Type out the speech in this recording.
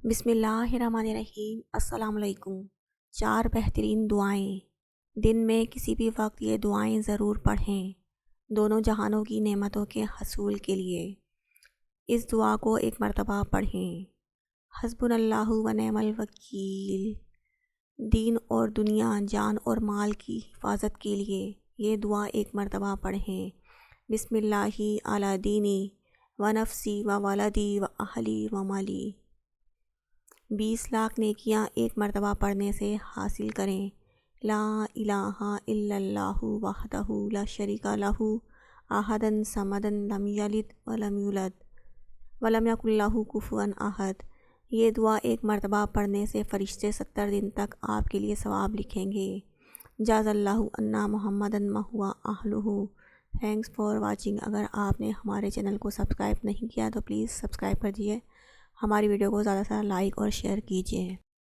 بسم اللہ الرحمن الرحیم۔ السلام علیکم۔ 4 بہترین دعائیں دن میں کسی بھی وقت یہ دعائیں ضرور پڑھیں، دونوں جہانوں کی نعمتوں کے حصول کے لیے۔ اس دعا کو ایک مرتبہ پڑھیں۔ حسبنا اللہ و نعم الوکیل۔ دین اور دنیا، جان اور مال کی حفاظت کے لیے یہ دعا ایک مرتبہ پڑھیں۔ بسم اللہ علی دینی و نفسی و ولدی و اہلی و مالی۔ 20 لاکھ نیکیاں ایک مرتبہ پڑھنے سے حاصل کریں۔ لا الہ الا اللہ وحدہ لا شریک لہ احد صمد لم یلد ولم یولد ولم یکن لہ کفوا احد۔ یہ دعا ایک مرتبہ پڑھنے سے فرشتے 70 دن تک آپ کے لیے ثواب لکھیں گے۔ جاز اللہ عنا محمدا ما هو اہلہ۔ Thanks for watching. اگر آپ نے ہمارے چینل کو سبسکرائب نہیں کیا تو پلیز سبسکرائب کر دیجیے۔ ہماری ویڈیو کو زیادہ سے زیادہ لائک اور شیئر کیجیے۔